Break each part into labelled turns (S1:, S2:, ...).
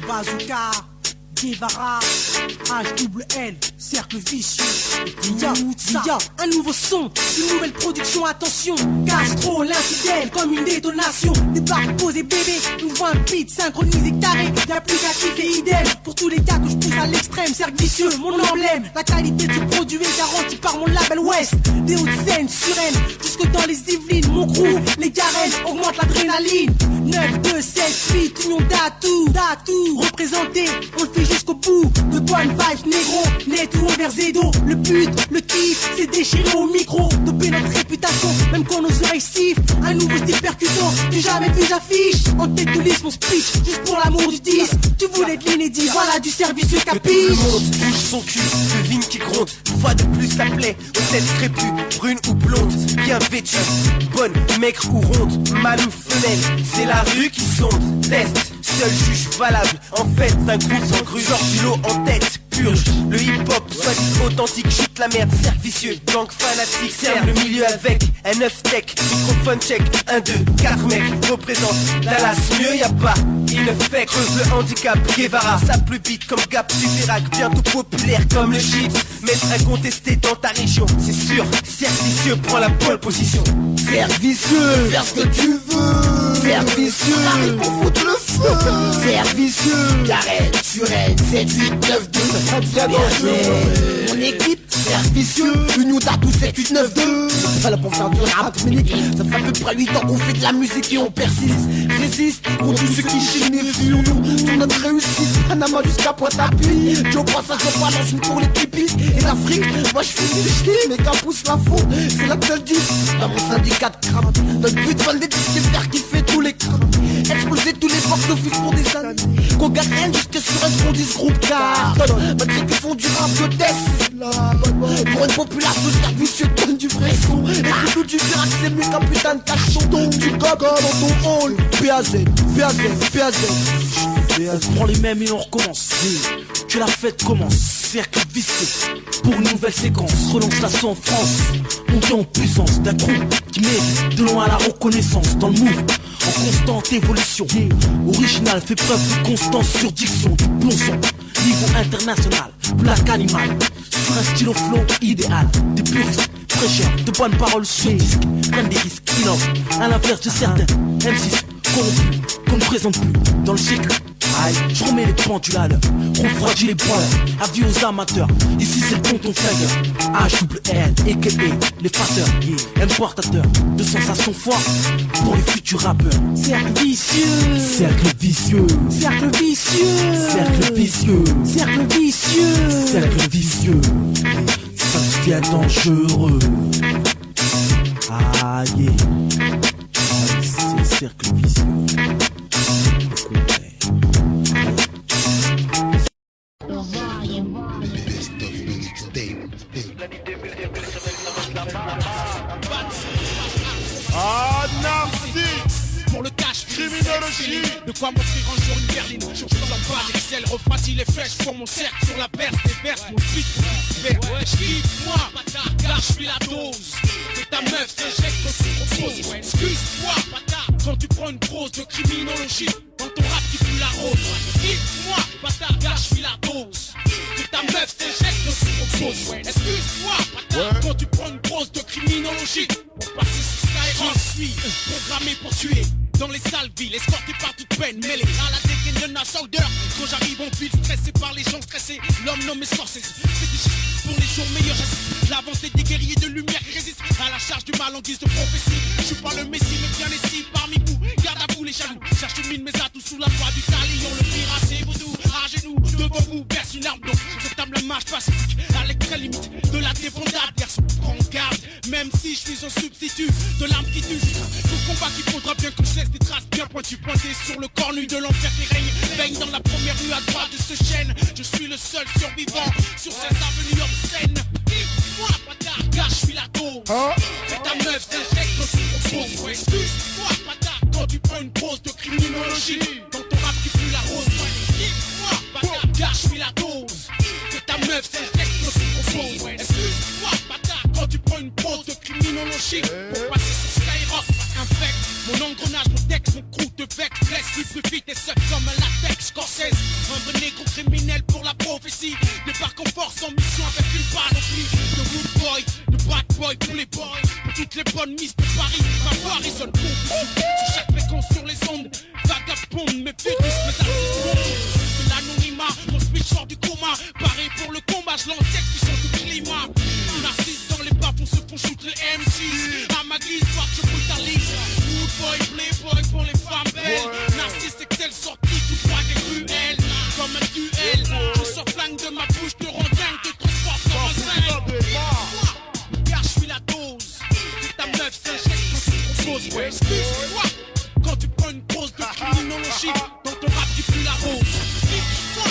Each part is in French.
S1: Bazooka, Guevara, HWL, cercle vicieux. Y'a un nouveau son, une nouvelle production, attention. Castro, l'infidèle, comme une détonation. Débarque, posé bébé, nous voit un beat synchronisé carré. Y'a plus qu'à kiffer idem. Pour tous les gars que je pousse à l'extrême, cercle vicieux, mon emblème. La qualité de ce produit est garantie par mon label West. Des Hauts-de-Seine, Suresnes, jusque dans les Yvelines. Mon crew, les Garennes, augmente l'adrénaline. 9, 2, 7, 8, union d'atout, représenté, on le fait jusqu'au bout. De bonnes vibes, négro, net ou envers Zédo. Le but, le kiff, c'est déchiré au micro. Doper notre réputation, même quand nos oreilles sifflent. Un nouveau style percutant, du jamais vu j'affiche. En tête de liste, mon speech, juste pour l'amour du 10. Tu voulais de l'inédit, voilà du service capiche.
S2: Le monde touche son cul, le vigne qui gronde. Une fois de plus ça plaît, aux têtes crépues, brune ou blonde, bien vêtue, bonne, maigre ou ronde, mâle ou femelle, c'est la rue qui sonde, test, seul juge valable. En fait, un groupe sans grue, sort du lot en tête, purge. Le hip-hop, soit dit authentique, chute la merde, cercle vicieux, gang fanatique, serve le milieu avec un 9 tech, microphone check, 1, 2, 4 mecs, représente Dallas, mieux y'a pas, il ne fait creuse le handicap, Guevara, ça plus vite comme Gap du Virac, bientôt populaire comme le shit, maître incontesté dans ta région, c'est sûr, cercle vicieux prend la pole position.
S3: Cercle vicieux, faire ce que tu veux. Cercle vicieux, arrive pour foutre le feu. Cercle vicieux, Garenne, Suresnes, 7, 8, 9, 2. Très dangereux. Mon équipe, cercle vicieux, union d'atout 7, 8, 9, 2. C'est pas là pour faire du rap, Dominique. Ça fait à peu près 8 ans qu'on fait de la musique et on persiste. Résiste contre tous ceux qui chignent sur nous. Sur notre réussite, Panama jusqu'à Pointe-à-Pitre. Joe Brassard, je balance une pour les typiques. Et l'Afrique, moi je fais du shit, mais qu'un pouce l'info, c'est là que je le dis. Dans mon syndicat de crainte, notre but vendre des disques et faire kiffer tous les crans. Exploser tous les box d'office pour des années. Qu'on gagne rien jusqu'à sur un qu'on dise groupe cartonne. Malgré qu'ils font du rap de test. Pour une population, cercle vicieux donne du vrai son. Et que tout du Virac, c'est mieux qu'un putain de cachon. Du coq dans ton hall. PAZ.
S4: On prend les mêmes et on recommence. Que la fête commence, cercle vicieux. Pour une nouvelle séquence, relance la son en France. Montée en puissance d'un groupe qui met de loin la reconnaissance dans le move. En constante évolution, original fait preuve de constance sur diction, du bon son, niveau international, black animal, sur un stylo flow idéal, des puristes, fraîcheurs, de bonnes paroles sur disque, prennent des risques, innovent, à l'inverse de certains M6 corrompus, qu'on ne présente plus dans le cycle. Aïe, je remets les pendules à l'heure, refroidis les branleurs, avis aux amateurs, ici c'est le tonton flingueur, HWL, a.k.a. les passeurs, importateurs de sensations fortes pour les futurs rappeurs.
S1: Cercle vicieux,
S4: Cercle vicieux,
S1: cercle vicieux,
S4: cercle vicieux,
S1: cercle vicieux,
S4: cercle vicieux, ça devient dangereux. Aïe, c'est cercle vicieux.
S5: Pour le cash, criminologie. De quoi m'offrir un jour une berline. Je suis dans la balle, Excel, refroidis les fesses pour mon cercle. Sur la berce des verses, mon speed. Ouais, moi, bâtard, car je suis la dose. Que ta meuf s'injecte quand tu proposes. Ouais, excuse-moi, bâtard, quand tu prends une dose de criminologie. Dans ton rap qui pue la rose. Excuse-moi, bâtard, car je suis la dose. Que ta meuf s'injecte quand tu proposes. Ouais, excuse-moi, bâtard, quand tu prends une dose de criminologie. Pour passer sur Skyrock, je suis programmé pour tuer. Dans les sales villes, escorté par toute peine, mêlé à la dégaine de Nassauder. Quand j'arrive en ville, stressé par les gens stressés, l'homme nommé Scorsese. Fétichiste pour les jours meilleurs, j'assiste l'avancée des guerriers de lumière qui résistent à la charge du mal en guise de prophétie. Je suis pas le messie, mais bien ici parmi vous. Garde à vous les jaloux, j'achemine mes atouts sous la voie du talion. Le pirate c'est vaudou, à genoux, devant vous, berce une arme blanche. Je table la marche pacifique, à l'extrême limite de la débandade. Garçon, prends garde, même si je suis un substitut de l'arme qui tue. Tout combat qu'il faudra bien que je laisse des traces bien pointues, pointées sur le corps nu de l'enfer qui règne. Baigne dans la première rue à droite de ce chêne. Je suis le seul survivant sur cette avenue obscène. Dis-moi, bâtard, car je suis la dose. Que ta meuf s'injecte quand tu proposes. Ouais, excuse-moi, bâtard, quand tu prends une pause de criminologie. Dans ton rap qui pue la rose. Dis-moi, bâtard, car je suis la dose. Que ta meuf s'injecte quand tu proposes. Ouais, excuse-moi, bâtard, quand tu prends une pause de criminologie. Pour passer sur Skyrock, infect. Mon engrenage, mon texte, mon crew de bec, blesse plus vite et seul comme un latex Scorsese. séduisent mes artistes. De l'anonymat, mon speech sort du coma. Paré pour le combat, je lance texte qui sont du climat. Narcisse dans les bas pour se font shoot les MC. À ma guise, voir que je brutalise. Good boy, playboy pour les femmes belles. Narcisse excelle sortie, tout droit et cruel. Comme un duel, je sors flingue de ma bouche, te rends dingue, te transporte comme un singe. Car je suis la dose. Et ta meuf s'injecte quand tu proposes. Ouais, excuse-moi. Quand tu prends une pause de criminologie dans ton rap qui pue la rose. Excuse-moi.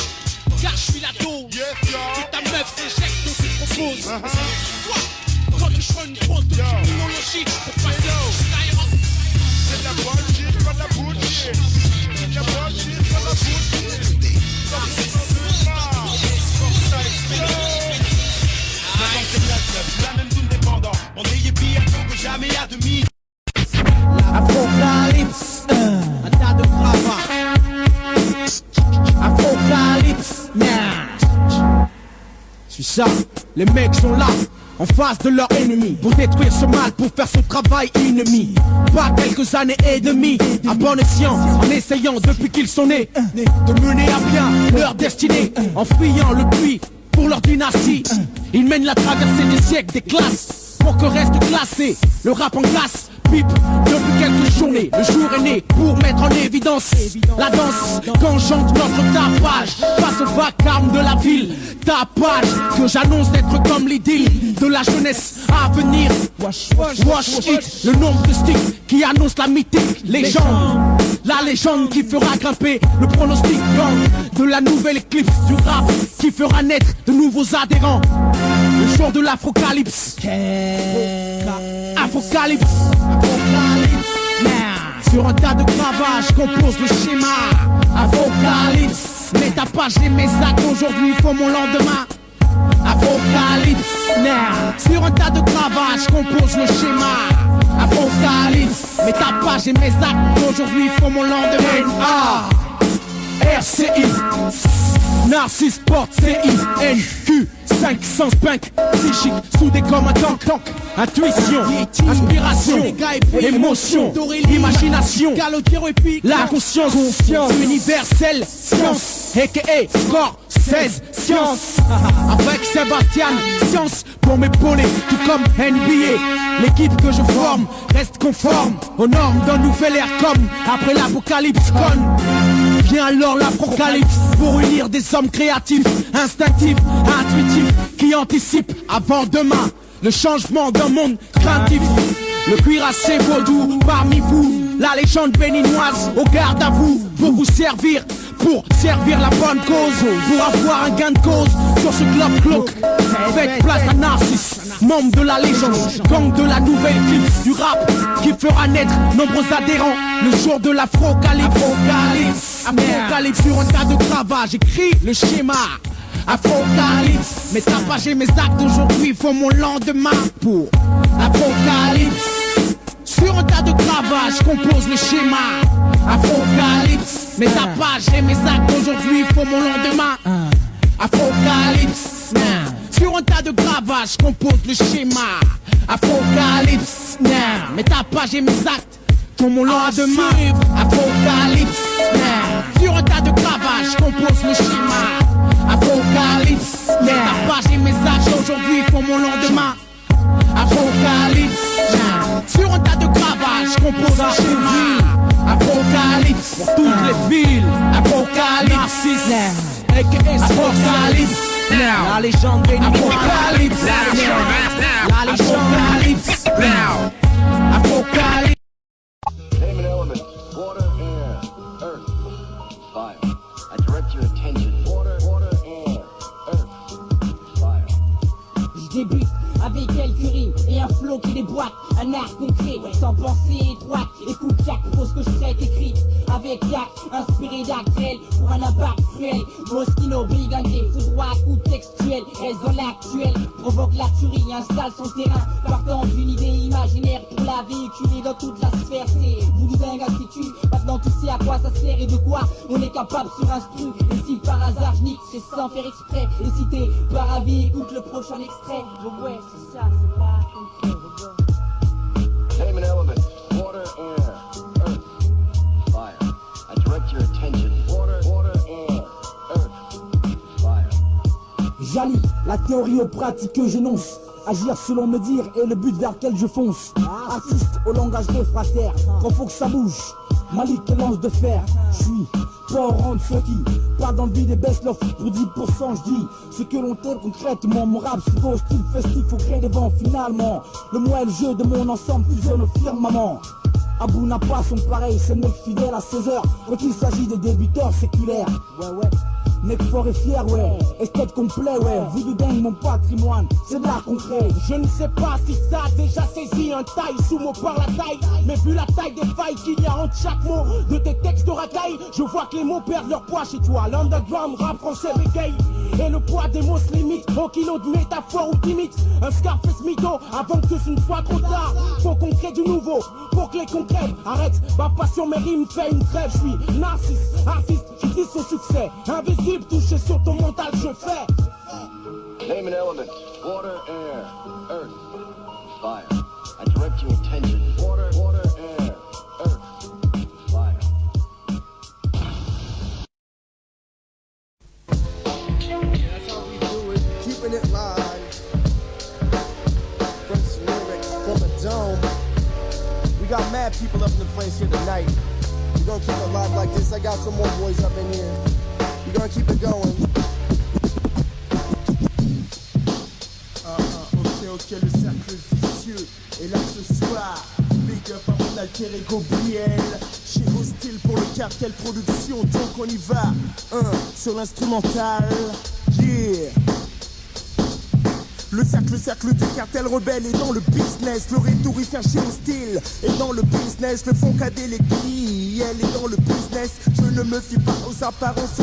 S5: Car je suis la dose. Et ta meuf s'injecte quand tu proposes. Excuse-moi. Quand tu prends une pause de criminologie pour passer au Skyrock.
S6: C'est la bullshit, pas la bullshit. C'est la bullshit, pas la bullshit. La même zone dépendant. On est hippie à que jamais à demi.
S1: Apocalypse, un tas de cravates. Apocalypse, je suis ça, les mecs sont là, en face de leur ennemi, pour détruire ce mal, pour faire son travail ennemi. Pas quelques années et demie, à bon escient, en essayant depuis qu'ils sont nés, de mener à bien leur destinée, en fuyant le puits pour leur dynastie. Ils mènent la traversée des siècles, des classes, pour que reste classé le rap en glace. Pipe depuis quelques journées, le jour est né pour mettre en évidence la danse qu'enchante notre tapage face au vacarme de la ville. Tapage que j'annonce d'être comme l'idylle de la jeunesse à venir. Wash it, le nombre de sticks qui annonce la mythique légende. La légende qui fera grimper le pronostic gang de la nouvelle éclipse du rap qui fera naître de nouveaux adhérents. Le jour de l'Afrocalypse. Apocalypse. Sur un tas de cravages compose le schéma. Apocalypse. Mes tapages et mes actes aujourd'hui font mon lendemain. Apocalypse. Sur un tas de cravages compose le schéma. Apocalypse. Mes tapages et mes actes aujourd'hui font mon lendemain. RCI Narcisse porte CINQ 500 spunk psychique soudé comme un tank. Intuition, inspiration, émotion, imagination, la conscience universelle, science, a.k.a. score 16, science. Avec Sébastien, science pour m'épauler, tout comme NBA. L'équipe que je forme reste conforme aux normes d'un nouvel ère comme après l'apocalypse. Vient alors l'apocalypse pour unir des hommes créatifs, instinctifs, intuitifs, qui anticipent avant demain le changement d'un monde craintif. Le cuirassé vaudou parmi vous, la légende béninoise au garde à vous, pour vous servir, pour servir la bonne cause, pour avoir un gain de cause sur ce globe cloque. Faites place à Narcisse, membre de la légende, gang de la nouvelle éclipse du rap qui fera naître nombreux adhérents le jour de l'Afrocalypse. Apocalypse sur un tas de cravages, j'écris le schéma. Apocalypse, mes tapages et mes actes aujourd'hui font mon lendemain pour Apocalypse. Sur un tas de cravages compose le schéma. Apocalypse, mes tapages et mes actes aujourd'hui font mon lendemain. Apocalypse. Sur un tas de cravages compose le schéma. Apocalypse. Mes tapages et mes actes font mon lendemain. Apocalypse. Sur un tas de cravages compose le schéma. Apocalypse. Mes tapages et mes actes aujourd'hui font mon lendemain. Apocalypse. Sur un tas de cravages compose le schéma. Apocalypse. Pour toutes les villes. Apocalypse. Apocalypse. La légende béninoise. Apocalypse. La légende. Apocalypse.
S7: Name an element. Water, air, earth, fire. I direct your attention. Water, air, earth, fire.
S8: Je débute avec quelques rimes et un flow qui déboîte, un art concret, sans pensée étroite. Écoute chaque phrase que je traite écrite avec acte, inspiré d'actuel pour un impact cruel. Moschino, brigandé, fou droit à coup textuel, reste dans l'actuel, provoque la tuerie, installe son terrain, partant d'une idée imaginaire pour la véhiculer dans toute la sphère. C'est voodoo dingue attitude, maintenant tu sais à quoi ça sert et de quoi on est capable sur un stru. Et si par hasard je nique, c'est sans faire exprès. Et si t'es par avis, écoute le prochain extrait. Donc ouais, c'est ça, c'est pas concret.
S7: Name an element. Water, air, earth, fire. I direct your attention.
S8: Théorie aux pratiques que j'énonce. Agir selon me dire est le but vers lequel je fonce. Artiste au langage réfractaire, quand faut que ça bouge. Malik et lance de fer, je suis pas au rang de ceux qui partent dans le vide et baissent leur flux pour 10%. Je dis ce que l'on t'aime concrètement. Mon rap c'est beau style festif, faut créer des vents finalement. Le moi et le jeu de mon ensemble fusionne au firmament. Abou n'a pas son pareil, c'est le mec fidèle à 16h. Quand il s'agit des débuteurs séculaires. Ouais. Mec fort et fier, ouais, esthète complet, ouais. Voodoo dingue, mon patrimoine, c'est de l'art concret.
S5: Je ne sais pas si ça a déjà saisi un taille sous mot par la taille. Mais vu la taille des failles qu'il y a entre chaque mot de tes textes de racaille, je vois que les mots perdent leur poids chez toi. L'underground rap français bégaye. Et le poids des mots se limite au kilo de métaphores ou d'imites. Un Scarface mytho avant que ce ne soit trop tard. Faut qu'on crée du nouveau, pour que les concrètes arrête. Ma passion, mes rimes fait une trêve. Je suis narcisse, artiste, je dis au succès. Invisible, touché sur ton mental, je fais.
S7: Name an element. Water, air, earth, fire. I direct your attention. Water, air, earth, fire.
S2: That's how we do it. Keeping it live. Prince lyrics from the dome. We got mad people up in the place here tonight. We're gonna keep it live like this. I got some more boys up in here. We're gonna keep it going.
S9: Ok, le cercle vicieux est là ce soir. Big up à mon alter ego Biel. Chez Hostile pour le cartel production. Donc on y va. Sur l'instrumental. Yeah. Le cercle du cartel rebelle est dans le business. Le rhétoricien chez Hostile est dans le business. Le fond cadet les grilles, elle est dans le business. Je ne me fie pas aux apparences,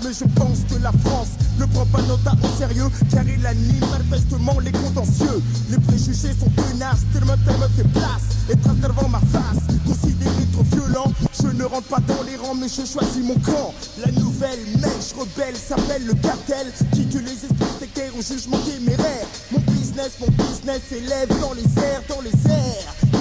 S9: mais je pense que la France ne prend pas Nota au sérieux, car il anime manifestement les contentieux. Les préjugés sont tenaces, tellement fait place. Et trace devant ma face, considéré trop violent. Je ne rentre pas dans les rangs, mais je choisis mon camp. La nouvelle mèche rebelle s'appelle le cartel, qui tue les esprits sectaires au jugement téméraire. Mon business s'élève dans les airs.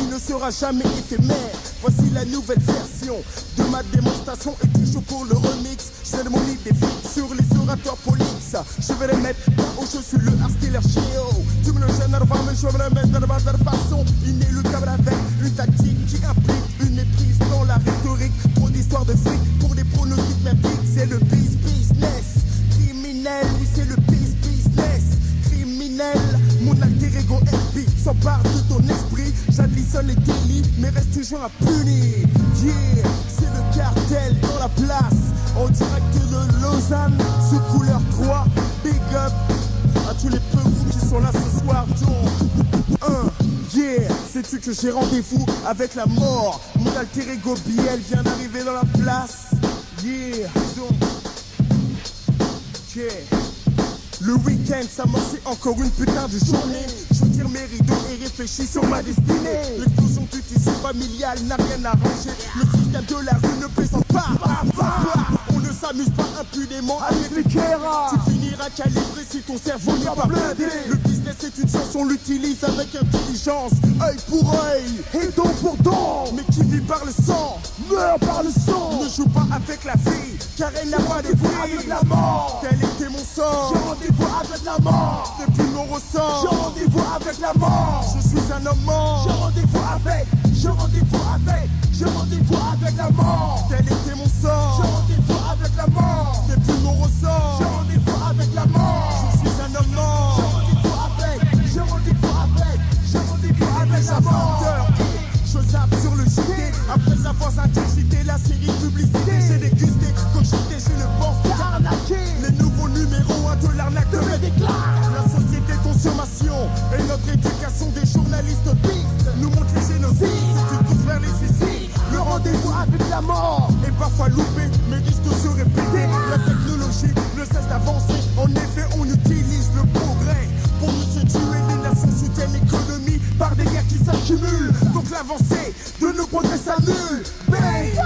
S9: Il ne sera jamais éphémère. Voici la nouvelle version de ma démonstration. Et toujours pour le remix, j'ai mon idée fixe sur les orateurs police. Je vais les mettre là où je suis le hardstiller chiot. Tu me le génères pas, mais je vais le mettre de la façon inéluctable avec une tactique qui implique une méprise dans la rhétorique. Trop d'histoires de fric pour des pronostics merdiques. C'est le business criminel, oui c'est le business criminel. Mon alter ego LP s'empare de ton esprit. J'additionne les délits, mais reste toujours impuni. Yeah, c'est le cartel dans la place, en direct de Lausanne, sous couleur 3. Big up à tous les peurous qui sont là ce soir. Donc, yeah, sais-tu que j'ai rendez-vous avec la mort? Mon alter ego Biel vient d'arriver dans la place. Yeah, donc, yeah. Le week-end s'amorce encore une putain de journée. Je tire mes rideaux et réfléchis sur ma destinée. L'explosion du tissu familial n'a rien arrangé. Le système de la rue ne plaisante pas. On ne s'amuse pas impunément avec les guerras. Tu finiras calibré si ton cerveau n'est pas blindé. Le business est une science, on l'utilise avec intelligence. Œil pour œil et dent pour dent. Mais qui vit par le sang meurt par le sang. Ne joue pas avec la vie, car elle n'a pas de prix. Avec la mort, tel était mon sort. J'ai rendez-vous avec la mort. Depuis mon ressort, j'ai rendez-vous avec la mort. Je suis un homme mort. J'ai rendez-vous avec la mort. Tel était mon sort. J'ai rendez-vous avec la mort. Depuis mon ressort, j'ai rendez-vous avec la mort. Je suis un homme mort. J'ai rendez-vous avec la mort. Je zappe sur le JT après avoir ingurgité la série publicité. J'ai dégusté, cogité, je ne pense qu'à arnaquer. Les nouveaux numéros 1 de l'arnaque de mes déclare. La société consommation et notre éducation des journalistes pistes nous montre les génocides. Tu te vers les suicides. Le rendez-vous avec la mort est parfois loupé, mais risque de se répéter. La technologie ne cesse d'avancer. En effet, on utilise le progrès pour nous se tuer. Les nations soutiennent l'économie par des guerres qui s'accumulent. Donc l'avancée de nos progrès s'annule. Bang!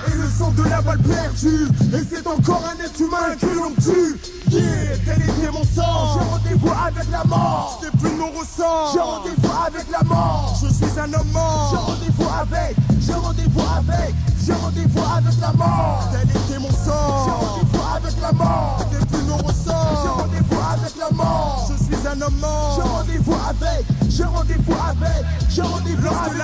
S9: Et le sang de la balle perdue. Et c'est encore un être humain que l'on tue. Yeah, tel était mon sang. J'ai rendez-vous avec la mort. C'est plus mon ressort. J'ai rendez-vous avec la mort. Je suis un homme mort. J'ai rendez-vous avec la mort. Tel était mon sang. J'ai rendez-vous avec la mort. C'est plus mon ressort. J'ai rendez-vous avec la mort.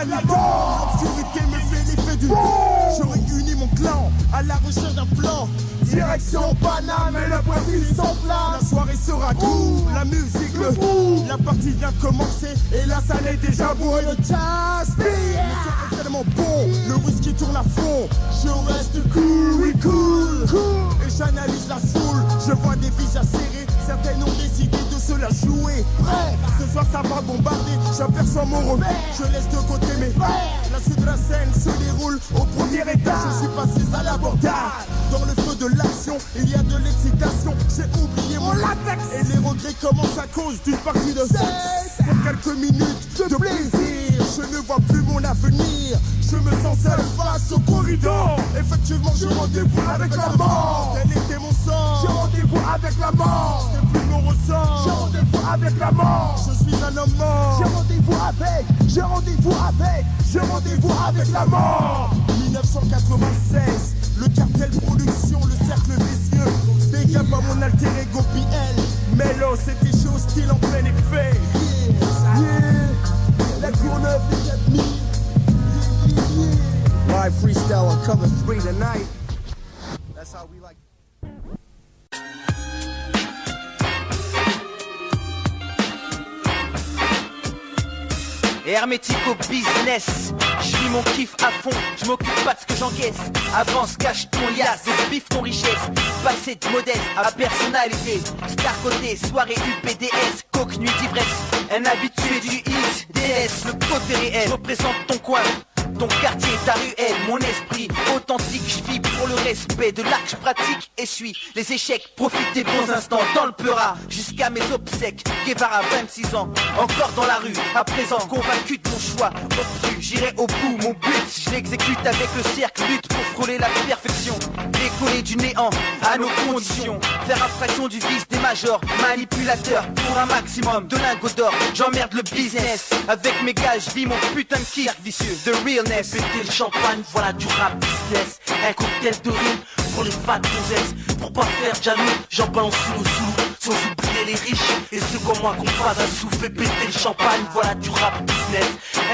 S9: la nuit l'obscurité me fait l'effet du je réunis mon clan à la recherche d'un plan. Direction Paname et le Brésil sont plats. La soirée sera cool, la musique le fou. La partie vient de commencer et la salle est déjà bourrée de jazz. Le son est tellement bon, le whisky tourne à fond. Je reste cool, oui cool. Et j'analyse la foule, je vois des visages serrés. Certaines ont décidé de se la jouer. Prêt, ce soir ça va bombarder. J'aperçois mon repère, je laisse de côté mes frères. La suite de la scène se déroule au premier étage. Je suis passé à l'abordage. Dans le feu de l'action, il y a de l'excitation. J'ai oublié mon latex et les regrets commencent à cause d'une partie de sexe. Pour quelques minutes de plaisir, je ne vois plus mon avenir. Je me sens seul face au corridor. Effectivement, j'ai rendez-vous avec la mort. Tel était mon sort. J'ai rendez-vous avec la mort. C'est plus mon ressort. J'ai rendez-vous avec la mort. Je suis un homme mort. J'ai rendez-vous avec la mort. 1996, le cartel production, le cercle vicieux. Big up à mon alter ego PL. Mello, c'était chaud, style en plein effet. Yeah, la Courneuve, les ennemis. Live freestyle on cover 3 tonight. That's how we like.
S2: Hermétique au business, je vis mon kiff à fond, je m'occupe pas de ce que j'encaisse. Avance, cache ton liasse, biffe ton richesse. Passé de modeste à personnalité, star côté, soirée UPDS, coke, nuit d'ivresse. Un habitué du hit, DS, le côté réel, représente ton coin. Ton quartier, ta ruelle, mon esprit authentique, je vis pour le respect de l'art que je pratique et suis les échecs, profite des bons instants dans le Peura, jusqu'à mes obsèques. Guevara, 26 ans, encore dans la rue, à présent convaincu de mon choix, obtus, j'irai au bout, mon but, je l'exécute avec le cercle, lutte pour frôler la perfection, décoller du néant à nos conditions, faire abstraction du vice des majors, manipulateurs pour un maximum de lingots d'or, j'emmerde le business, avec mes gars, je vis mon putain de kiff vicieux, de real. Péter le champagne, voilà du rap business. Un cocktail de rime pour les fat gonzesses. Pour pas faire jaloux, j'en balance sous, sans oublier les riches. Et ceux comme moi qu'on passe à sous, fait péter le champagne, voilà du rap business.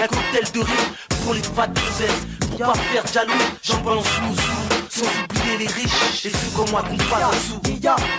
S2: Un cocktail de rime pour les fat gonzesses. Pour pas faire jaloux, j'en balance sous, sans oublier les riches. Et ceux comme moi qu'on passe à sous.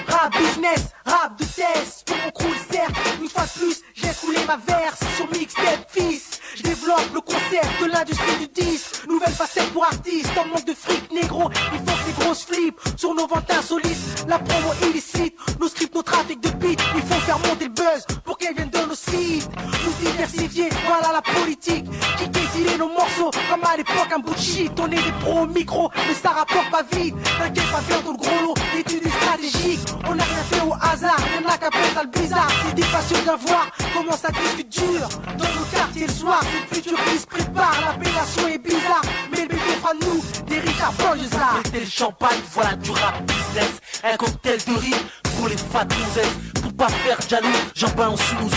S1: Rap business, rap de test. Pour mon crew le cercle, une fois de plus, j'ai coulé ma verse sur mixtape fils. Je développe le concept de l'industrie du disque. Nouvelle facette pour artistes, en manque de fric négro. Il faut que les grosses flippent sur nos ventes insolites. La promo illicite, nos scripts, nos trafics de beats. Il faut faire monter le buzz pour qu'elles viennent de nos sites. Nous diversifier, voilà la politique. Qui détile nos morceaux comme à l'époque un bout de shit. On est des pros au micro, mais ça rapporte pas vite. T'inquiète pas, faire dans le gros lot, études stratégiques. On n'a rien fait au hasard, y'en a qu'à faire ça le bizarre. C'est des passions d'un voir comment ça disque dur. Dans nos quartiers le soir, le futur qui se prépare. L'appellation est bizarre, mais le bébé fera de nous des Richard Banlieusards.
S4: Mettez le champagne, voilà du rap business. Un cocktail de rime pour les fat gonzesses. Pour pas faire jaloux, j'en balance sous,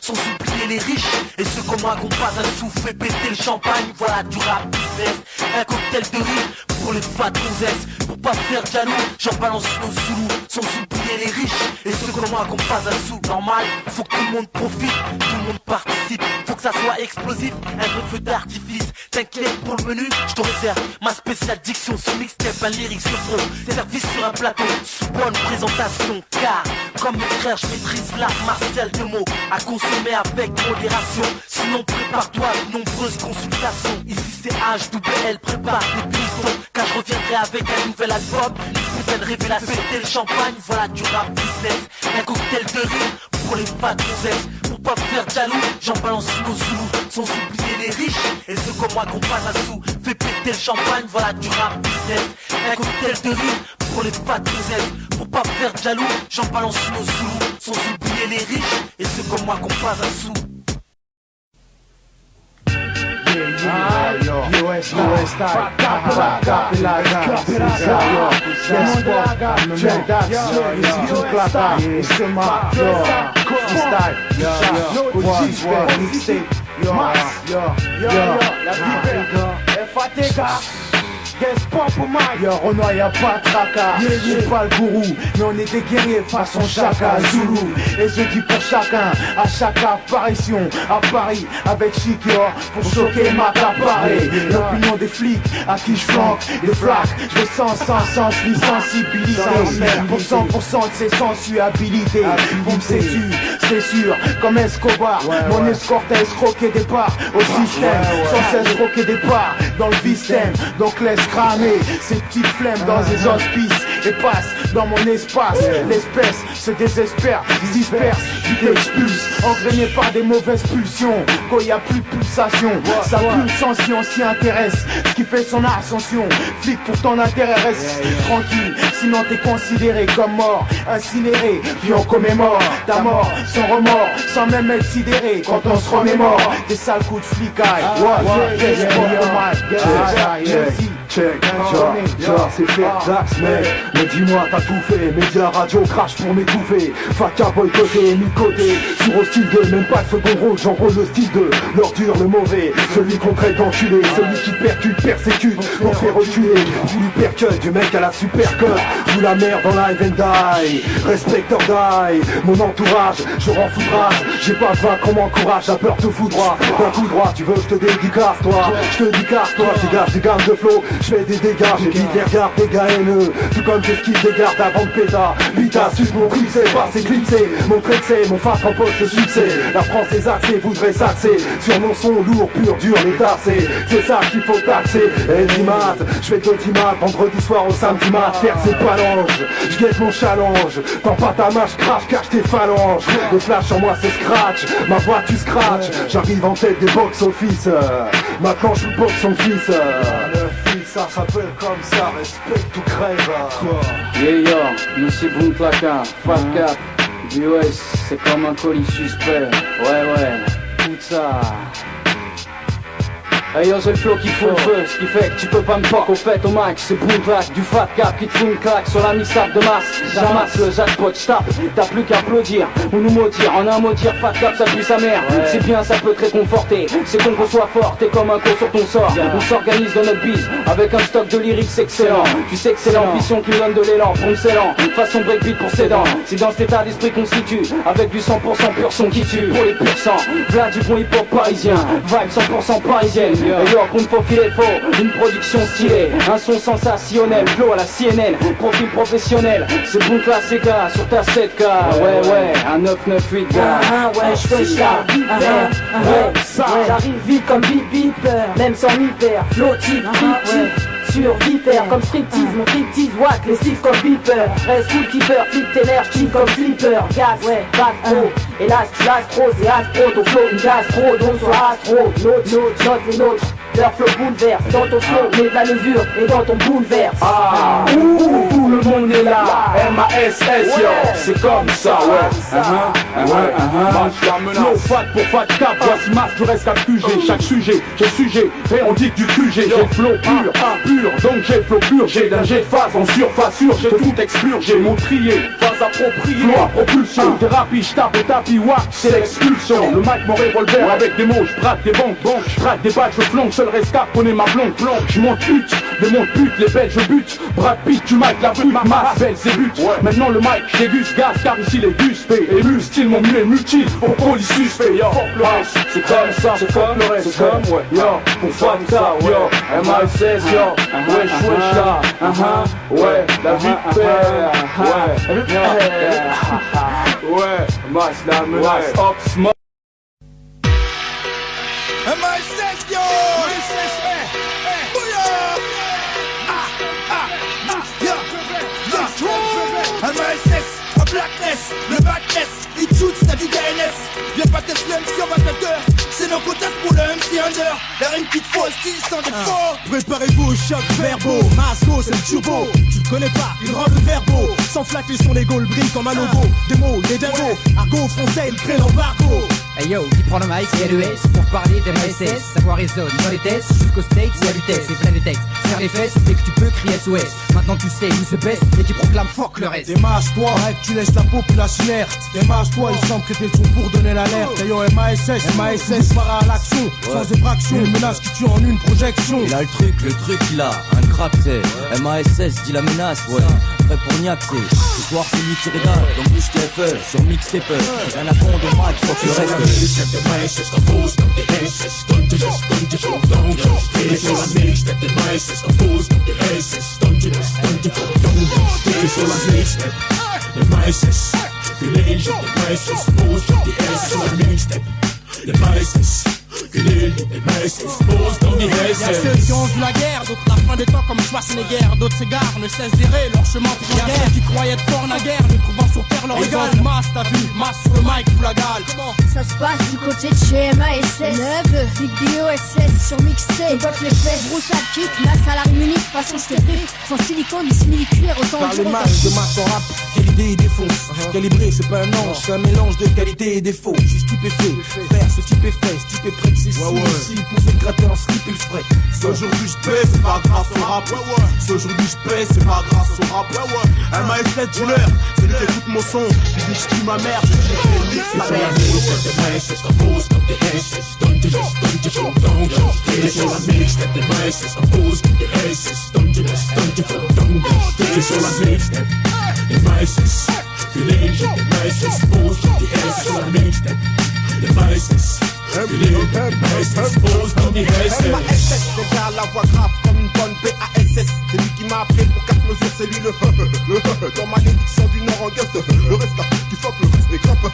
S4: sans oublier les riches. Et ceux comme moi qu'on passe à sous, fait péter le champagne, voilà du rap business. Un cocktail de rime pour les fat gonzesses. Pour pas faire jaloux, j'en balance sous, sans oublier les riches. Et ceux comme moi qu'on passe à sous, normal, faut que tout le monde profite, tout le monde participe. Faut que ça soit explosif, un vrai feu d'artifice. T'inquiète pour le menu, je te réserve ma spéciale diction sur mixtape, un lyrics sur front. Service sur un plateau, sous bonne présentation. Car, comme mes frères, je maîtrise l'art martial de mots. À consommer avec modération. Sinon, prépare-toi à de nombreuses consultations. Ici c'est HWL, prépare des pistons. Car je reviendrai avec un nouvel album. Une nouvelle révélation. Péter le champagne, voilà du rap business. Un cocktail de rime pour les fat gonzesses. Pour pas faire jaloux, j'en balance sous, sans oublier les riches. Et ceux comme moi qu'on passe à sous, fait péter le champagne, voilà du rap business. Un cocktail de rime pour les fat gonzesses. Pour pas faire jaloux, j'en balance sous, sans oublier les riches. Et ceux comme moi qu'on passe à sous.
S10: US style,
S9: Guess pas pour Mike. Y'a Renoir, y'a pas de tracas. J'ai pas le gourou, mais on est des guerriers façon Chaka Zulu. Et je dis pour chacun, à chaque apparition à Paris, avec Chikior, pour choquer ma caparée. L'opinion des flics, à qui je flanque, des flaques. Je sens ni sensibilité. Pour 100% de ses sensuabilités. Pour me séduire, c'est sûr, comme Escobar. Mon escorte a escroqué des parts au système. Sans cesse roquer des parts dans le système. Donc laisse cramer ces petites flemmes dans les hospices. Et passe dans mon espace. L'espèce se désespère, se disperse, puis t'expulse. Engrainé par des mauvaises pulsions. Quand y a plus de pulsation, sa pulsation s'y intéresse. Ce qui fait son ascension. Flic pour ton intérêt, reste tranquille. Sinon t'es considéré comme mort, incinéré. Puis on commémore ta mort sans remords, sans même être sidéré. Quand on se remémore des sales coups de flicaille.
S10: Check, c'est faire Dax, mec. Mais dis-moi, t'as tout fait. Média, radio, crash pour m'étouffer. Faka, boycotté, mis de côté. Sur au style de, même pas de second rôle, j'enrôle le style de l'ordure, le mauvais. Celui qu'on traite d'enculé, celui qui percute, persécute, on fait reculer. Du hypercut, du mec à la super cut. Vous la merde dans live and die. Respect or die. Mon entourage, je rends foudrage. J'ai pas de vaincre, on m'encourage, la peur te foudroie. D'un coup droit, tu veux, je te dédicace, toi. Je te dédicace, toi, je dégage des gammes de flow. Je fais des dégâts, j'évite les regards, des gars haineux. Tout comme j'esquive des gardes avant de péta. Pita, suce mon tricé, passe éclipsé. Mon trexé, mon face en poche de succès. La France des accès voudrait s'axer sur mon son lourd, pur, dur, les tassés. C'est ça qu'il faut taxer. Et l'IMAT, je fais d'audimat, vendredi soir au samedi mat. Faire ses palanges, je guette mon challenge. Tends pas ta main, je crache, cache tes phalanges. Le flash sur moi c'est scratch, ma voix tu scratch. J'arrive en tête des box-office. Maintenant je boxe son fils. Le fils, ça s'appelle comme ça, respecte ou crève.
S11: Yeah yo, monsieur Bountlaka, Fat Cap, DOS, c'est comme un colis suspect. Ouais, tout ça. Hey yo, c'est le flow qui fout le feu, ce qui fait que tu peux pas me fuck au fait au max. C'est Boomclack, du Fat Cap qui te fout une claque sur la mixtape de masse. J'amasse le jackpot, j'tape, t'as plus qu'à applaudir ou nous maudire. En un mot dire, Fat Cap ça pue sa mère. C'est bien, ça peut te réconforter, c'est qu'on soit fort, t'es comme un con sur ton sort. On s'organise dans notre bise, avec un stock de lyrics excellent. Tu sais que c'est l'ambition qui me donne de l'élan, pour excellent, façon breakbeat pour ses dents. C'est dans cet état d'esprit qu'on se situe, avec du 100% pur son qui tue. Pour les purs sang, v'là du bon hip-hop parisien, vibe 100% parisienne. Et yo, qu'on ne faut filer faux, une production stylée, un son sensationnel, flow à la CNN, profil professionnel, c'est bon classe CK sur ta 7K, ouais, un 998 gars.
S8: Ouais, je là, j'arrive vite comme Bip Bip, même sans hyper, flow type, sur Viper, comme striptease, mon striptease, wack, les stifs comme Beeper. Reste cool keeper, flip t'énergie comme flipper. Gaz, back pro, hélas tu l'astro, c'est astro, ton flow une gastro, donc sois astro. Note les nôtres, leur flow bouleverse. Dans ton flow, mets de la levure, et dans ton bouleverse.
S10: Tout le monde est là, M-A-S-S, yo, c'est comme ça, Flow fat pour Fat Cap, voici masse, tu restes à QG. Chaque sujet, j'ai sujet, et on dit que du QG. J'ai flow pur, donc j'ai flow pur. J'ai d'un jet de phase en surface sûre, j'ai tout expurgé. Mon trié, phase appropriée, flow à propulsion. Thérapie, j'tape au tapis, wack, c'est l'expulsion. Le mic, mon revolver, avec des mots, j'braque des banques, j'traque des badges, je flanque, seul rescap, connais ma blonde, j'monte pute, démonte pute, les belles je bute. Brad Pitt, tu mic, la butte, masse, belle c'est but. Maintenant le mic, j'déguste gaz, car ici les guspés. Ému, style, mon muet mutile, pour police suspect, yo. C'est comme ça, c'est comme le reste, c'est comme, yo. Pour Fat Cap, yo. M-A-S-S, yo. Wesh là, ouais, la vipère, ouais, masse la menace, hop, smoke.
S3: M-A-S-S, yo! M-A-S-S, un blackness, le backness, il shoot, c'est la vie d'ANS. Viens pas tester MC en 22h, c'est nos contacts pour le MC Under. La rime qui te faut, style sans défaut. Préparez-vous au choc verbaux, Masco c'est le turbo. Tu le connais pas, il rend le verbo. Sans flatter son ego, le brille comme un logo. Des mots, des dingos, argot français, il crée l'embargo.
S12: Hey yo, qui prend le mic, c'est LES pour parler des MASS. Savoir résonne dans les tests, jusqu'aux States, il y a du texte, c'est plein de textes. Faire les fesses, c'est que tu peux crier SOS. Maintenant tu sais où se baisse et tu proclames fuck le reste.
S9: Démarche-toi, arrête, tu laisses la population inerte. Démarche-toi, il semble que t'es le son pour donner l'alerte. Hey yo, MASS, para à l'action, sans effraction. Une menace qui tue en une projection.
S13: Il a le truc il a un crack, c'est MASS dit la menace, ouais. Prêt pour Niac, c'est ce soir c'est lui qui régale. Donc bouge tes feux sur Mixtape. Rien à fond de Mac, faut que le reste.
S9: Y'a ceux qui ont vu la guerre, d'autres la fin des temps comme Schwarzenegger. D'autres s'égarent, ne cessent d'errer, leur chemin tout en guerre. Qui croyaient être forts naguère, ne trouvant sur terre leur égal. Masse, t'as vu, masse sur le mic, tout la gale.
S14: Ça se passe du côté de chez MASS 9, Big BOSS sur mixtape. Botte les fesses, broussard kick, masse à la rime unique, façon je te briefe. Sans silicone, ni simili-cuir, autant
S9: Par les mal de masse en rap, quelle idée et défonce. Calibré, c'est pas un ange, c'est un mélange de qualité et défaut. Je suis stupéfait, frère, ce type est frais, ce type est prêt de ses s'il pouvait gratter en slip, il le ferait.
S15: Si aujourd'hui je paie, c'est pas grâce au rap. Si aujourd'hui je paie, c'est pas grâce au rap. MASS dealer, c'est lui qui écoute mon son. Il dit je tue ma mère, je dis nique sa mère.
S16: MASS, déjà la voix grave comme une bonne BASS. C'est lui qui m'a appelé pour 4 mesures, c'est lui le dans ma édiction du Nord en guest. Le reste là, qui fuck le reste des clopes.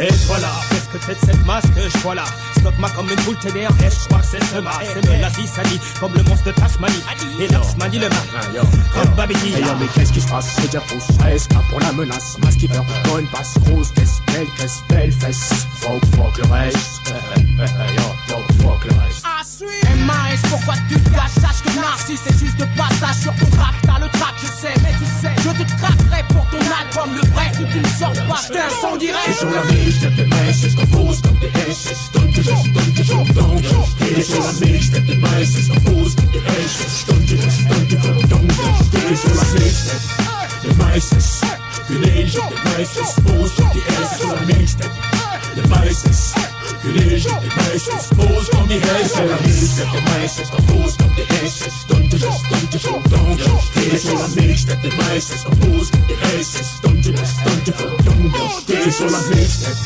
S17: Et voilà, qu'est-ce que c'est de cette masse que je vois là? Stock-ma comme une boule TDR, je crois que c'est ce masque. C'est de la Zissani, comme le monstre de Tasmanie. Et Lapsmanie le marque, comme Babidi.
S18: Hey yo, mais qu'est-ce qui se passe? C'est dire fausse stress, pas pour la menace. Masque qui peur, bonne passe, grosse caisse, belle fesse. Fuck le reste. Yo, fuck le reste.
S1: MASS, pourquoi tu te caches? Sache que Narcisse c'est juste de passage sur ton track. T'as le track, je sais, mais tu sais, je te craquerai pour ton album. Le vrai, si tu ne sors pas, je t'incendirai.
S18: Et sur la mixtape de MASS, compose comme des SS. Donne toujours. Et sur la mixtape de MASS, compose comme des SS. Donne toujours. Et sur la mixtape de MASS, que les gens de MASS posent comme des SS. Sur la mixtape de MASS, que les gens de MASS posent comme des SS. Sur la mixtape de MASS, compose comme des SS. Donne toujours. Et sur la mixtape de MASS, compose comme des SS. Donne toujours. Et sur la mixtape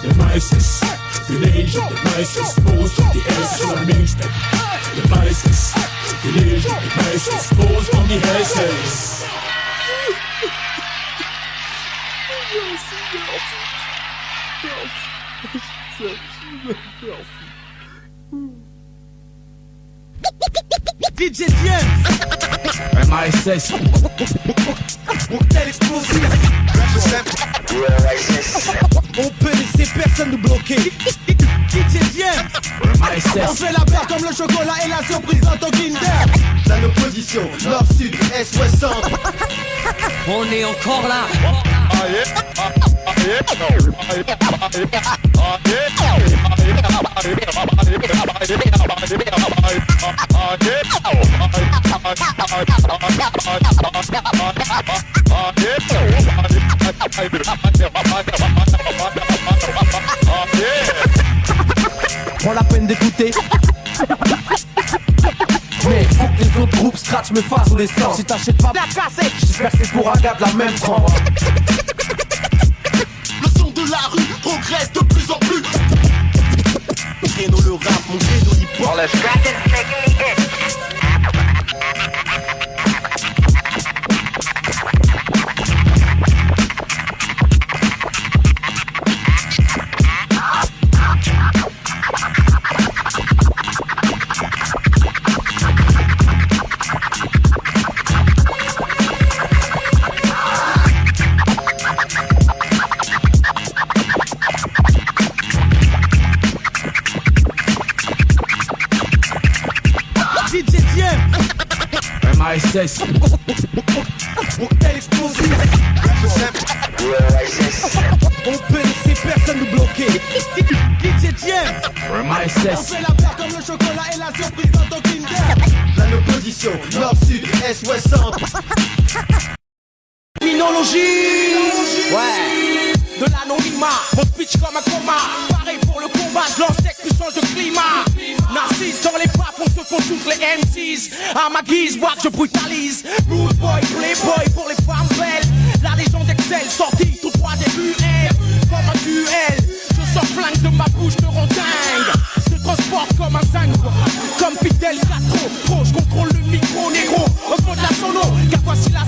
S18: de MASS, que les gens de MASS posent comme des SS. Sur la mixtape de MASS, que les gens de MASS posent comme des SS.
S1: DJ James
S18: MASS
S1: Cocktail explosif. On peut laisser personne nous bloquer. DJ James on fait la paire comme le chocolat et la surprise dans ton Kinder.
S2: La opposition, nord, sud, est, ouest, centre.
S19: On est encore là.
S2: Prends la peine d'écouter. Mais faut que les autres groupes scratch me fassent naissance. Si t'achètes pas la cassette, j'espère que c'est pour un gars de la même trempe.
S15: Le son de la rue progresse de plus en plus.
S2: Mon créneau le rap, mon créneau l'hip-hop.
S15: All the scratch is making me itch.
S18: MASS
S1: Cocktail explosif. On peut laisser personne nous bloquer.
S4: 8ème.
S5: On fait la paire comme le chocolat et la surprise dans ton Kinder.
S2: La opposition, nord, sud, est, ouest, centre.
S1: Terminologie. Ouais. De l'anonymat, mon speech comme un coma. Pareil pour le combat, je lance texte, puis change de climat. Narcisse dans les bas, on se font toutes les MCs. À ma guise, moi je brutalise. Rude boy, playboy pour les femmes belles. La légende excelle, sortie tout droit des UL. Comme un duel, je sors flingue de ma bouche, te rends dingue. Je transporte comme un zinc, comme Fidel Castro. Trop, je contrôle le micro, négro. Augmente la sono, car voici la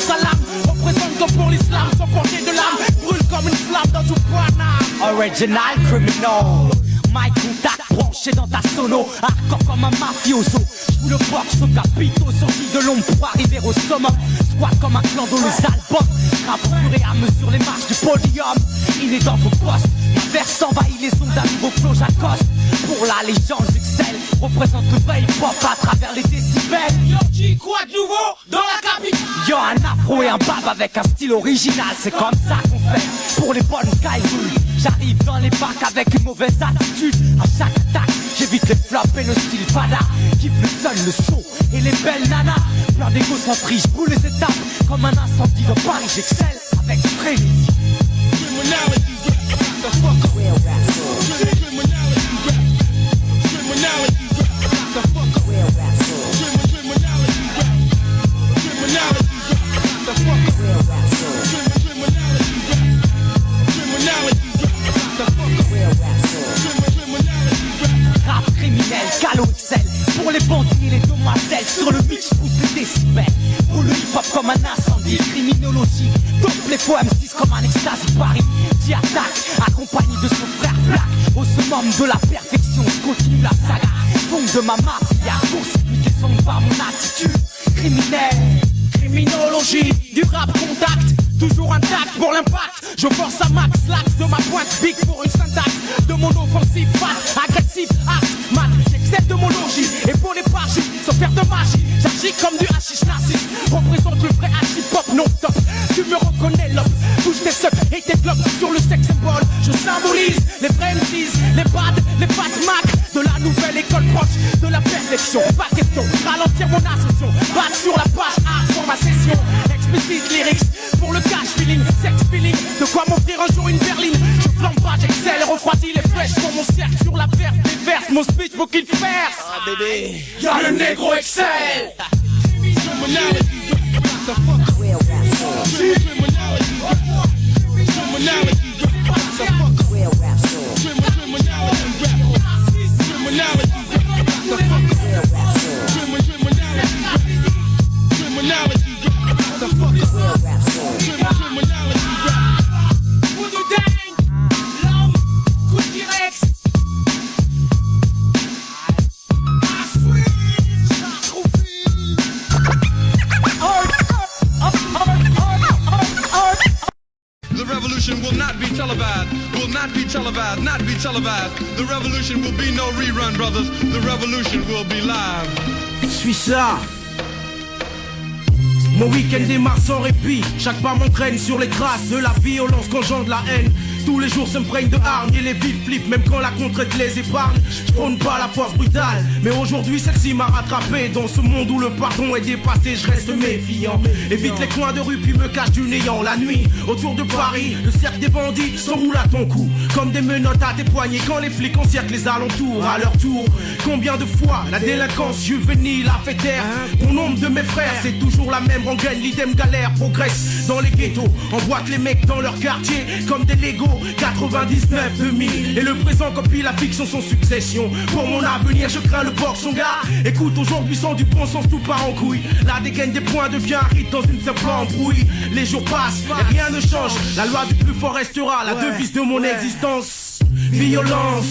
S1: salam. Représente comme pour l'islam, sans porter de l'âme. Brûle comme une flamme dans tout Paname.
S19: Original criminal. My contact branché dans ta sono. Hardcore comme un mafioso. J'fous le box au capito. Sorti de l'ombre pour arriver au sommet. Squat comme un clan dans les albums. Grappe au fur et à mesure les marches du podium. Il est dans vos postes. Ma verse envahit les ondes d'un nouveau flow, j'accoste. Pour la légende, j'excelle. Représente le vrai hip-hop à travers les décibels.
S1: Yo, dis quoi de nouveau dans la capitale?
S19: Yo, un afro et un bab avec un style original. C'est comme ça qu'on fait pour les bonnes caillouilles. J'arrive dans les bacs avec une mauvaise attitude. À chaque attaque, j'évite les flops et le style fada. Kiffe le sun, le son et les belles nanas. Plein d'égocentrie, j'brûle les étapes. Comme un incendie de Paris, j'excelle avec frénésie. Rap criminel, calo excel. Pour les bandits et les demoiselles. Sur le mix, pousse les décibels. Pour le hip-hop comme un incendie. Criminologie, top les faux M6 comme un extase Paris. Qui attaque, accompagné de son frère Black. Au summum de la perfection, je continue la saga. Fond de ma mafia, court-circuité par mon attitude criminelle.
S1: Criminologie, du rap contact. Toujours intact pour l'impact. Je force à max l'axe de ma pointe. Big pour une syntaxe. De mon offensive, fat, agressif, art, mat. J'excelle de mon logis. Et pour les parchis, sans faire de magie. J'agis comme du hashish narcisse. Représente le vrai hip-hop non-stop. Tu me reconnais, l'op. Touche tes sucks et tes globes sur le sex symbole. Je symbolise les vrais MCs, les bad, les fat mac. De la nouvelle école proche de la perfection. Pas question, ralentir mon ascension. Batte sur la page A pour ma session. Explicit lyrics pour le cash feeling, sex feeling. De quoi m'offrir un jour une berline. Je flambe pas, j'excelle, refroidis les flèches pour mon cercle sur la perf des verses. Mon speech faut qu'il perce. Ah bébé, y'a le négro excel.
S20: The revolution will not be televised, not be televised. The revolution will be no rerun, brothers. The revolution will be live.
S1: Suis ça. Mon week-end démarre sans répit. Chaque pas m'entraîne sur les traces de la violence qu'engendre la haine. Tous les jours se me prennent de hargne et les vifs flippent. Même quand la contre-aide les épargne. Je prône pas la force brutale, mais aujourd'hui celle-ci m'a rattrapé. Dans ce monde où le pardon est dépassé, je reste méfiant. Évite les coins de rue puis me cache du néant. La nuit, autour de Paris, le cercle des bandits s'enroule à ton cou. Comme des menottes à tes poignets quand les flics encerclent les alentours. À leur tour, combien de fois la délinquance juvénile a fait taire au nombre de mes frères, c'est toujours la même rengaine. L'idem galère progresse dans les ghettos. Emboîte les mecs dans leur quartier comme des Legos. 99, 2000 et le présent copie la fiction sans succession. Pour mon avenir je crains le boxon gars. Écoute, aujourd'hui sans du bon sens tout part en couille. La dégaine des points devient un rythme dans une simple embrouille. Les jours passent et rien ne change. La loi du plus fort restera la devise de mon existence. Violence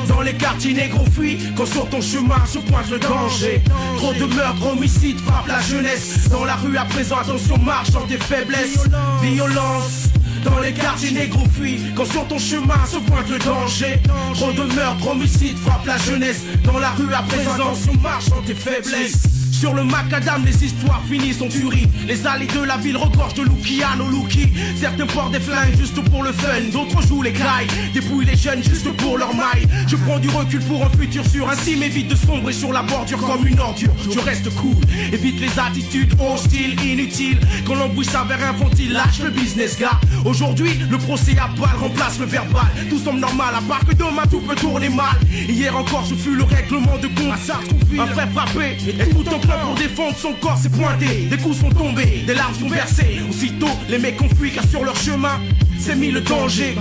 S1: dans les quartiers négro fuis. Quand sur ton chemin se pointe le danger. Trop de meurtres, homicides frappent la jeunesse. Dans la rue à présent attention marche dans tes faiblesses. Violence dans les quartiers négro fuis. Quand sur ton chemin se pointe le danger. Trop de meurtres, homicides frappent la jeunesse. Dans la rue à présent attention marche dans tes faiblesses. Sur le macadam, les histoires finissent en tuerie. Les allées de la ville regorgent de Luciano Luki. Certains portent des flingues juste pour le fun, d'autres jouent les cailles, dépouillent les jeunes juste pour leur maille. Je prends du recul pour un futur sûr, ainsi m'évite de sombrer sur la bordure comme une ordure. Je reste cool, évite les attitudes hostiles, inutiles. Quand l'embrouille s'avère infantile, lâche le business gars. Aujourd'hui, le procès à balle remplace le verbal. Tout semble normal, à part que demain tout peut tourner mal. Hier encore, je fus le règlement de compte. Un frère frappé, et tout un plan pour défendre son corps s'est pointé. Des coups sont tombés, des larmes sont versées. Aussitôt, les mecs ont fui car sur leur chemin s'est mis le danger.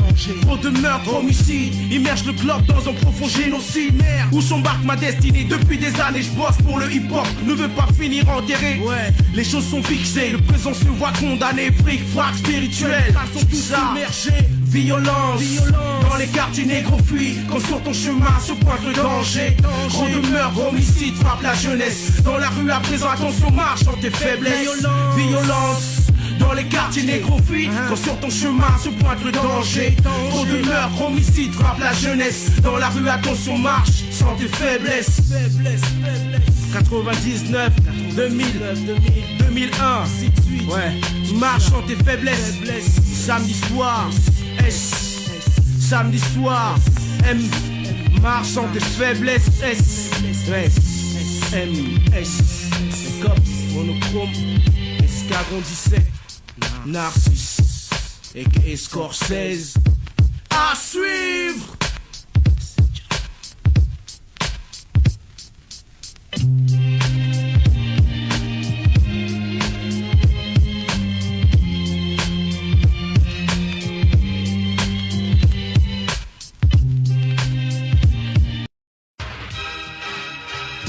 S1: Trop de meurtres, homicides, immerge le club dans un profond génocide. Où s'embarque ma destinée depuis des années, je bosse pour le hip-hop, ne veux pas finir enterré. Les choses sont fixées, le présent se voit condamné. Fric, frac, spirituel, sont tous submergés. Violence, dans les quartiers négro fuis. Quand sur ton chemin se pointe le danger. Trop de meurtres, homicides, frappe la jeunesse. Dans la rue à présent, attention, marche dans tes faiblesses. Violence. Dans les quartiers négro fuis, quand sur ton chemin se pointe le danger. Trop de meurtres, homicides, frappe la jeunesse. Dans la rue, attention, marche sans tes faiblesses. 99, 2000, 2001, ouais, marche sans tes faiblesses. Samedi soir, S, samedi soir, M, marche sans tes faiblesses. S, M, S, c'est comme monochrome, escadron 17. Narcisse et Scorsese à suivre.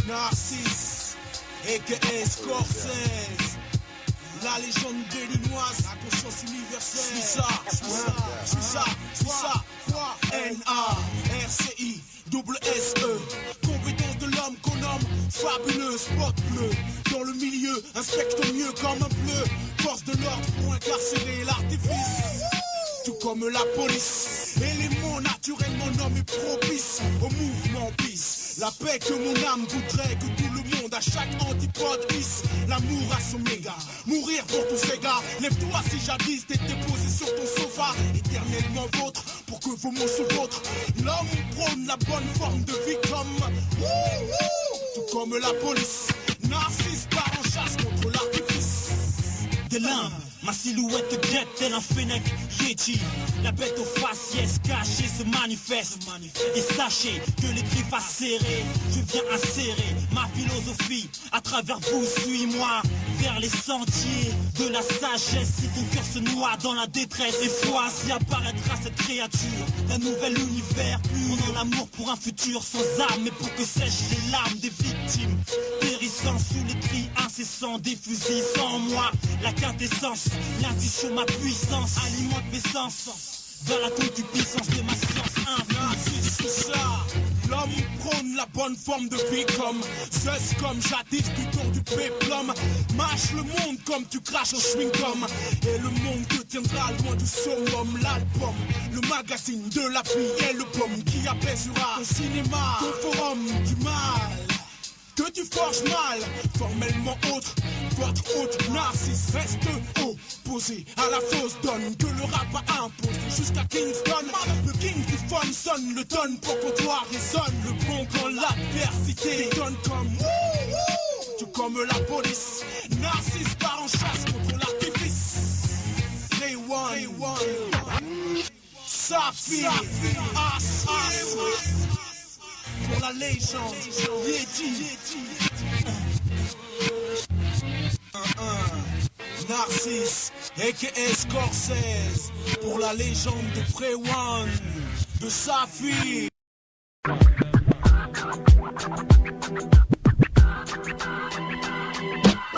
S5: Narcisse et Scorsese. La légende béninoise, la conscience universelle. Suis ça, quoi N-A-R-C-I, double S-E. Compétence de l'homme qu'on nomme fabuleux, spot bleu. Dans le milieu, inspecte mieux comme un bleu. Force de l'ordre pour incarcérer l'artifice. Tout comme la police. Élément naturellement nommé propice au mouvement peace. La paix que mon âme voudrait que tout le monde à chaque antipode hisse. L'amour à son méga, mourir pour tous ces gars. Lève-toi si jadis t'étais posé sur ton sofa. Éternellement vôtre, pour que vos mots se vôtres. L'homme prône la bonne forme de vie comme tout comme la police. Narcisse part en chasse contre l'artifice. Des limbes, ma silhouette guette tel un fennec Yeti. La bête aux faciès cachées se manifeste. Et sachez que les griffes acérées, je viens insérer ma philosophie à travers vous. Suis-moi vers les sentiers de la sagesse. Si ton cœur se noie dans la détresse, et vois si apparaîtra cette créature d'un nouvel univers. On en amour pour un futur sans âme, mais pour que sèchent les larmes des victimes périssant sous les cris incessants des fusils. Sans moi, la quintessence, l'intuition, ma puissance alimente mes sens vers la concupiscence de ma science infinie. C'est ça. L'homme prône la bonne forme de vie comme cesse comme jadis du tour du péplum. Mâche le monde comme tu craches au chewing-gum. Et le monde te tiendra loin du summum. L'album, le magazine de la vie et le pomme qui apaisera ton cinéma, ton forum du mal. Que tu forges mal, formellement autre, votre hôte Narcisse reste opposé à la fausse donne que le rap a imposé jusqu'à Kingston. Le king du fun sonne, le tonne pour qu'on toi résonne. Le bon quand l'adversité donne comme tout comme la police. Narcisse part en chasse contre l'artifice. Ray One, Safi, As. Pour la légende, Yeti. Narcisse, a.k.a. Scorsese. Pour la légende de Prey One, de Safi.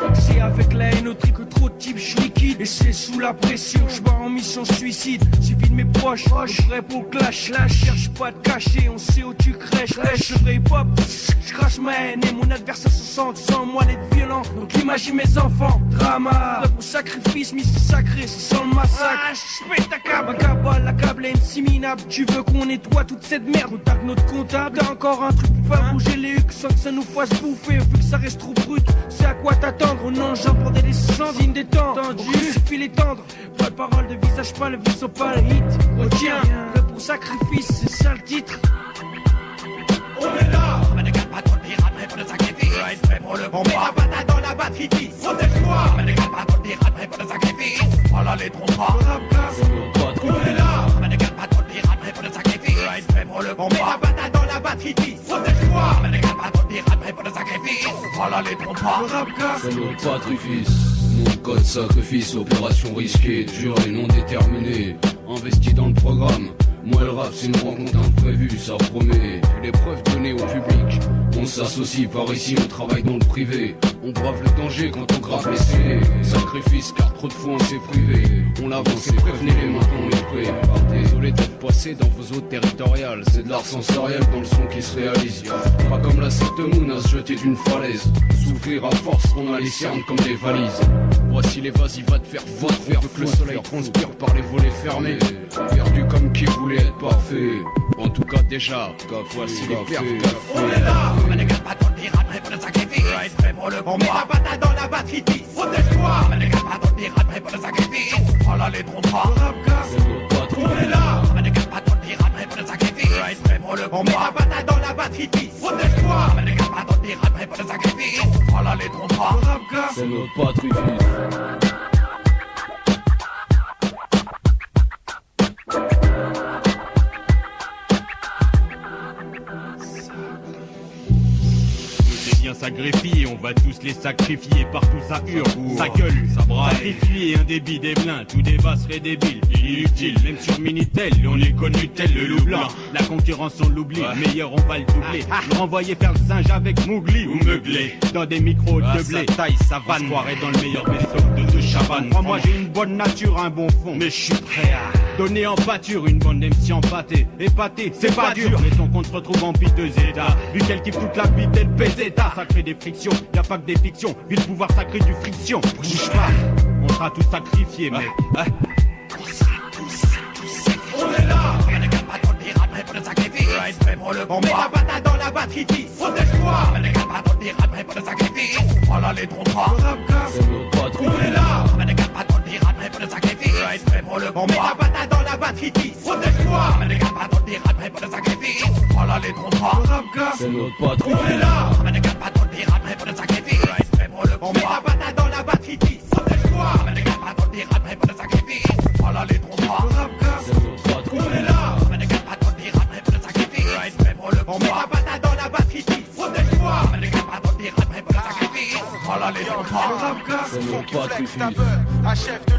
S1: Taxi avec
S21: la haine au que trop de types, j'suis liquide. Et c'est sous la pression, j'pars en mission suicide. Suivi de mes proches, prêt pour clash. Là, cherche pas de cacher, on sait où tu crèches. Lèche le vrai pop, j'crache ma haine. Et mon adversaire se sent sans moi d'être violent. Donc imagine mes enfants, drama. Là pour sacrifice, mission sacrée, c'est sans le massacre. J'pète ta cab, un cabal, la câble est minable. Tu veux qu'on nettoie toute cette merde, on tape notre comptable. T'as encore un truc pour faire bouger les hucs sans que ça nous fasse bouffer. Vu que ça reste trop brut, c'est à quoi t'attendre. On engendre pour des signes des temps. Tendu, puis les tendre. Pas de parole, de visage pas, le vaisseau pas le hit. Retiens, le pour sacrifice, c'est ça le titre.
S22: On est là, on ne garde pas trop de pirates, prêt pour le sacrifice. Prêt pour le combat. On met la patate dans la batterie. Protège-toi. On ne garde pas trop de pirates, prêt pour le sacrifice. Voilà les trompas. On est là, on ne garde pas trop de pirates, prêt pour le sacrifice. Prêt pour le combat. On met la patate dans la batterie. Protège-toi. On ne garde pas trop de pirates, prêt pour le sacrifice. Voilà les trompas.
S23: C'est notre patrifice. Mon code sacrifice, opération risquée, durée non déterminée, investi dans le programme. Moi le rap c'est une rencontre imprévue, ça promet une épreuve donnée au public. On s'associe par ici, on travaille dans le privé. On brave le danger quand on grave les scellés. Sacrifice car trop de fois on s'est privé. On avance et prévenez-les maintenant on est prêt. Désolé d'être passé dans vos eaux territoriales. C'est de l'art sensoriel dans le son qui se réalise. Pas comme la secte Moon à se jeter d'une falaise. Souffrir à force qu'on a les cernes comme des valises. Voici les vas-y va te faire votre verre. Que le soleil transpire par les volets fermés. Perdu comme qui voulait être parfait. En tout cas déjà, voici les perfs.
S22: On est là, on ne garde pas trop de pirates, prêt pour le sacrifice. Prêt pour le combat. On met la patate dans la batterie. Protège-toi. On ne garde pas trop de pirates, prêt pour le sacrifice. Voilà les trompas. On est là, on ne garde pas trop de pirates, prêt pour le sacrifice. Prêt pour le combat. On met la patate dans la batterie. Protège-toi. On ne garde pas trop de pirates, prêt pour le sacrifice. Voilà les trompas.
S23: C'est notre patrifice.
S24: Ça greffie, on va tous les sacrifier, partout ça hurle, ça gueule, ça braille. Sacrifier un débit des blins, tout débat serait débile, inutile, même sur Minitel, on est connu tel le loup blanc. La concurrence on l'oublie, meilleur on va le doubler. Le renvoyer faire le singe avec Mougli ou Meuglé. Dans des micros de blé, taille, savane, soirée dans le meilleur vaisseau de Chabanne. Moi j'ai une bonne nature, un bon fond, mais je suis prêt à donner en pâture une bonne MC empâtée. Épaté, c'est pas dur, mais ton compte se retrouve en piteux état. Vu qu'elle kiffe toute la bite, elle pèse état. Ça crée des frictions, y'a pas que des fictions. Vu le pouvoir sacré du friction. Bouge pas, on sera tous sacrifiés, mec.
S22: On est là, on ne garde pas trop de pirates, prêt pour le sacrifice. Prêt pour le combat. On met la patate dans la batterie. Protège-toi. On ne garde pas trop de pirates, prêt pour le sacrifice. Voilà les trompas. On est là, on ne garde pas trop de pirates, prêt pour le sacrifice. Prêt pour le combat. On met la patate dans la batterie. Protège-toi. On ne garde pas trop de pirates, prêt pour le sacrifice. Voilà les trompas.
S23: C'est notre patron.
S22: On est là, on ne garde pas trop de pirates, prêt pour le sacrifice. Prêt pour le combat. On met la patate dans la batterie. Protège-toi. On ne garde pas trop de pirates, prêt pour le sacrifice. Voilà les trompas. On est là, on ne garde pas trop de pirates, prêt pour le sacrifice. Prêt pour le combat. On met la patate dans la batterie. Protège-toi. On ne garde pas trop de pirates, prêt pour le sacrifice. Voilà les trompas.
S23: C'est notre patrifice.
S22: Un chef de